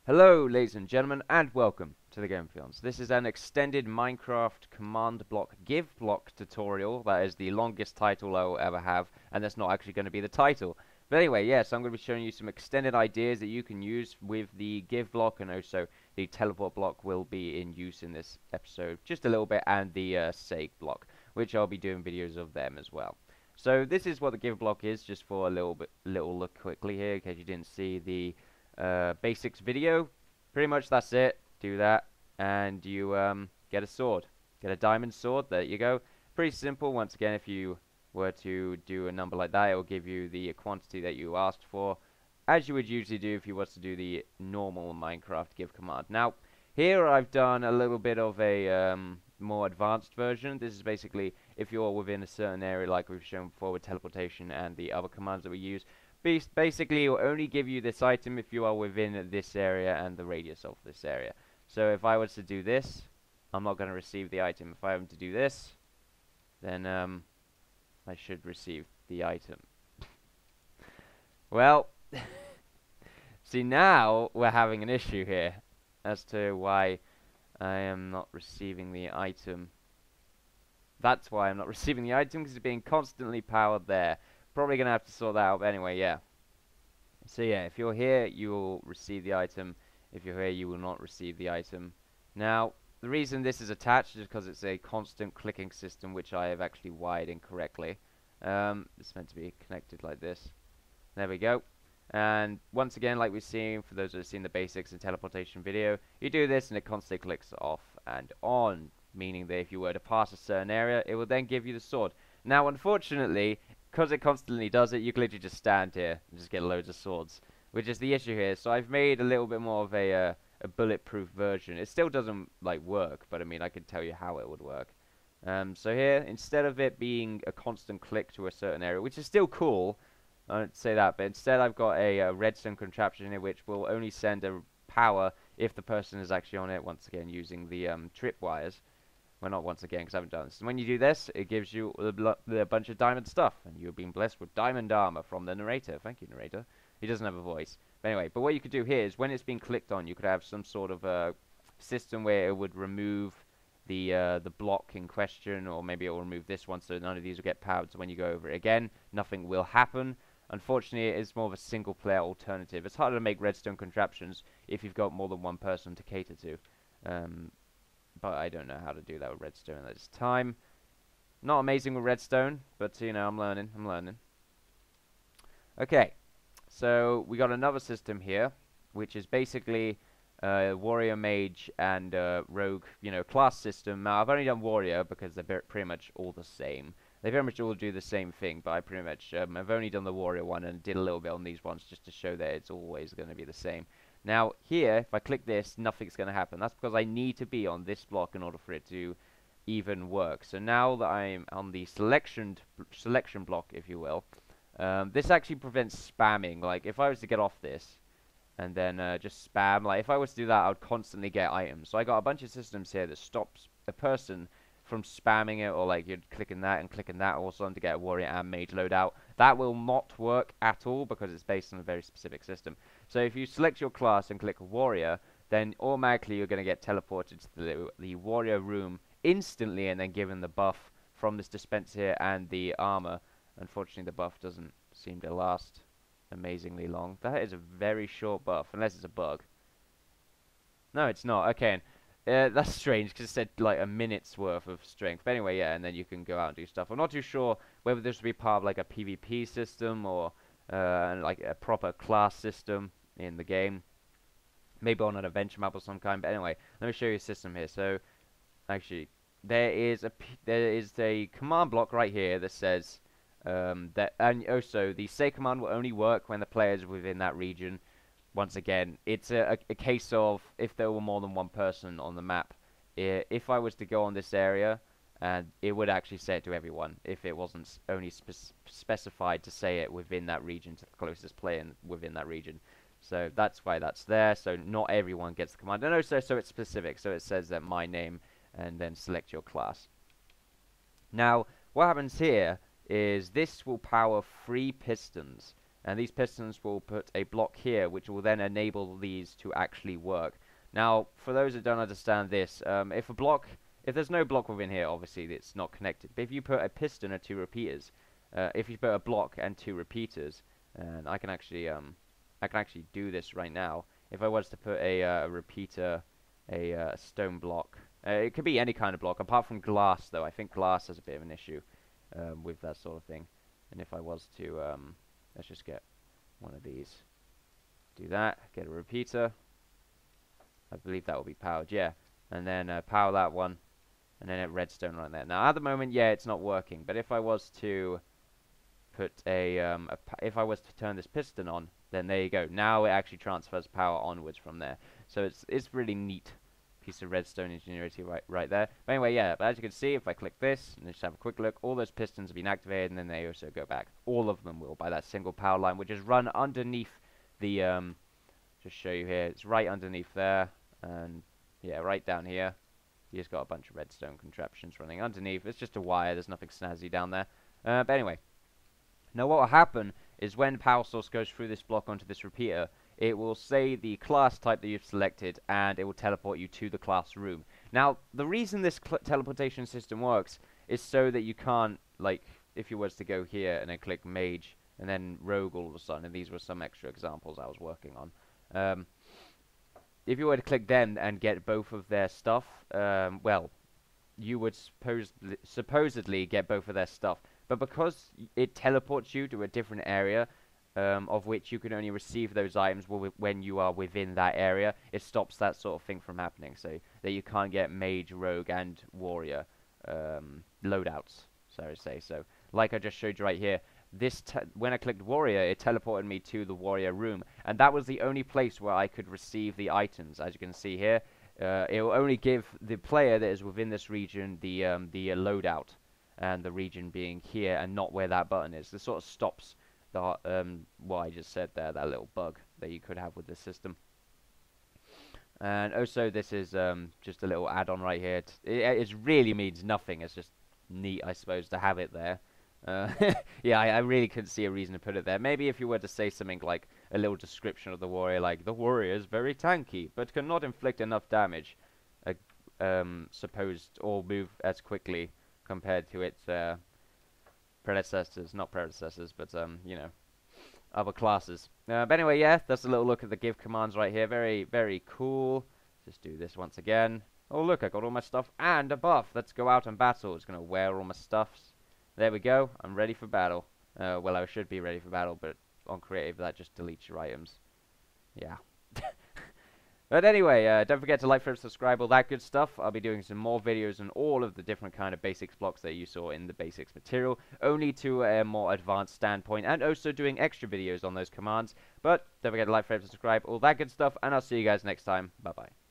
Hello, ladies and gentlemen, and welcome to the Game Films. This is an extended Minecraft command block give block tutorial. That is the longest title I will ever have, and that's not actually going to be the title. But anyway, yes, I'm going to be showing you some extended ideas that you can use with the give block, and also the teleport block will be in use in this episode just a little bit, and the sake block, which I'll be doing videos of them as well. So this is what the give block is, just for a little look quickly here, in case you didn't see the basics video. Pretty much that's it. Do that and you get a sword, get a diamond sword. There you go. Pretty simple. Once again, if you were to do a number like that, it will give you the quantity that you asked for, as you would usually do if you was to do the normal Minecraft give command. Now here I've done a little bit of a more advanced version. This is basically if you're within a certain area, like we've shown before with teleportation and the other commands that we use. Basically, it will only give you this item if you are within this area and the radius of this area. So if I was to do this, I'm not going to receive the item. If I am to do this, then I should receive the item. Well, see, now we're having an issue here as to why I am not receiving the item. That's why I'm not receiving the item, because it's being constantly powered there. Probably going to have to sort that out, but anyway, yeah. So yeah, if you're here, you will receive the item. If you're here, you will not receive the item. Now, the reason this is attached is because it's a constant clicking system, which I have actually wired incorrectly. It's meant to be connected like this. There we go. And once again, like we've seen, for those who have seen the basics and teleportation video, you do this and it constantly clicks off and on, meaning that if you were to pass a certain area, it will then give you the sword. Now, unfortunately, because it constantly does it, you can literally just stand here and just get loads of swords, which is the issue here. So I've made a little bit more of a bulletproof version. It still doesn't like work, but I mean I can tell you how it would work. So here, instead of it being a constant click to a certain area, which is still cool, I don't say that, but instead I've got a redstone contraption here, which will only send a power if the person is actually on it. Once again, using the tripwires. Well, not once again, because I haven't done this. And when you do this, it gives you a bunch of diamond stuff. And you've been blessed with diamond armor from the narrator. Thank you, narrator. He doesn't have a voice. But anyway, but what you could do here is when it's being clicked on, you could have some sort of system where it would remove the block in question. Or maybe it will remove this one, so none of these will get powered. So when you go over it again, nothing will happen. Unfortunately, it is more of a single-player alternative. It's harder to make redstone contraptions if you've got more than one person to cater to. But I don't know how to do that with redstone at this time. Not amazing with redstone, but you know, I'm learning. Okay, so we got another system here, which is basically warrior, mage, and rogue, you know, class system. Now I've only done warrior because they're pretty much all the same. They very much all do the same thing, but I pretty much I've only done the warrior one and did a little bit on these ones just to show that it's always going to be the same. Now here, if I click this, nothing's going to happen. That's because I need to be on this block in order for it to even work. So now that I'm on the selection block, if you will, this actually prevents spamming. Like if I was to get off this and then just spam, like if I was to do that, I would constantly get items. So I got a bunch of systems here that stops a person from spamming it, or like you're clicking that and clicking that also to get a warrior and mage loadout. That will not work at all because it's based on a very specific system. So if you select your class and click warrior, then automatically you're going to get teleported to the warrior room instantly and then given the buff from this dispenser here and the armor. Unfortunately, the buff doesn't seem to last amazingly long. That is a very short buff, unless it's a bug. No, it's not. Okay. That's strange because it said like a minute's worth of strength. But anyway, yeah, and then you can go out and do stuff. I'm not too sure whether this would be part of like a PvP system or like a proper class system in the game. Maybe on an adventure map of some kind. But anyway, let me show you a system here. So actually, there is a command block right here that says that, and also the say command will only work when the player is within that region. Once again, it's a case of if there were more than one person on the map. If I was to go on this area, and it would actually say it to everyone if it wasn't only specified to say it within that region to the closest player within that region. So that's why that's there. So not everyone gets the command. And also, so it's specific. So it says that my name and then select your class. Now, what happens here is this will power 3 pistons. and these pistons will put a block here, which will then enable these to actually work. Now, for those that don't understand this, if there's no block within here, obviously it's not connected. But if you put a piston or 2 repeaters, if you put a block and 2 repeaters, and I can actually do this right now. If I was to put a repeater, a stone block, it could be any kind of block, apart from glass, though. I think glass has a bit of an issue with that sort of thing. And if I was to, let's just get one of these. Do that, get a repeater. I believe that will be powered, yeah. And then power that one, and then a redstone right there. Now, at the moment, yeah, it's not working. But if I was to put if I was to turn this piston on, then there you go. Now it actually transfers power onwards from there. So it's really neat piece of redstone ingenuity right there. But anyway, yeah. But as you can see, if I click this and just have a quick look, all those pistons have been activated, and then they also go back. All of them will by that single power line, which is run underneath the just show you here. It's right underneath there, and yeah, right down here. You just got a bunch of redstone contraptions running underneath. It's just a wire. There's nothing snazzy down there. But anyway. Now what will happen is when power source goes through this block onto this repeater, it will say the class type that you've selected, and it will teleport you to the class room. Now, the reason this teleportation system works is so that you can't, like, if you was to go here and then click mage and then rogue all of a sudden, and these were some extra examples I was working on. If you were to click them and get both of their stuff, well, you would supposedly get both of their stuff. But because it teleports you to a different area, of which you can only receive those items when you are within that area, it stops that sort of thing from happening. So that you can't get mage, rogue, and warrior loadouts, so to say. So, like I just showed you right here, when I clicked warrior, it teleported me to the warrior room, and that was the only place where I could receive the items. As you can see here, it will only give the player that is within this region the loadout. And the region being here and not where that button is. This sort of stops the what I just said there, that little bug that you could have with this system. And also, this is just a little add-on right here. It really means nothing. It's just neat, I suppose, to have it there. Yeah, I really couldn't see a reason to put it there. Maybe if you were to say something like a little description of the warrior, like, the warrior is very tanky, but cannot inflict enough damage, supposed, or move as quickly compared to its predecessors, not predecessors, but you know, other classes. But anyway, yeah, that's a little look at the give commands right here. Very, very cool. Just do this once again. Oh look, I got all my stuff and a buff. Let's go out and battle. It's gonna wear all my stuffs. There we go. I'm ready for battle. Well, I should be ready for battle, but on creative that just deletes your items. Yeah. But anyway, don't forget to like, favorite, subscribe, all that good stuff. I'll be doing some more videos on all of the different kind of basics blocks that you saw in the basics material, only to a more advanced standpoint, and also doing extra videos on those commands. But don't forget to like, favorite, subscribe, all that good stuff, and I'll see you guys next time. Bye-bye.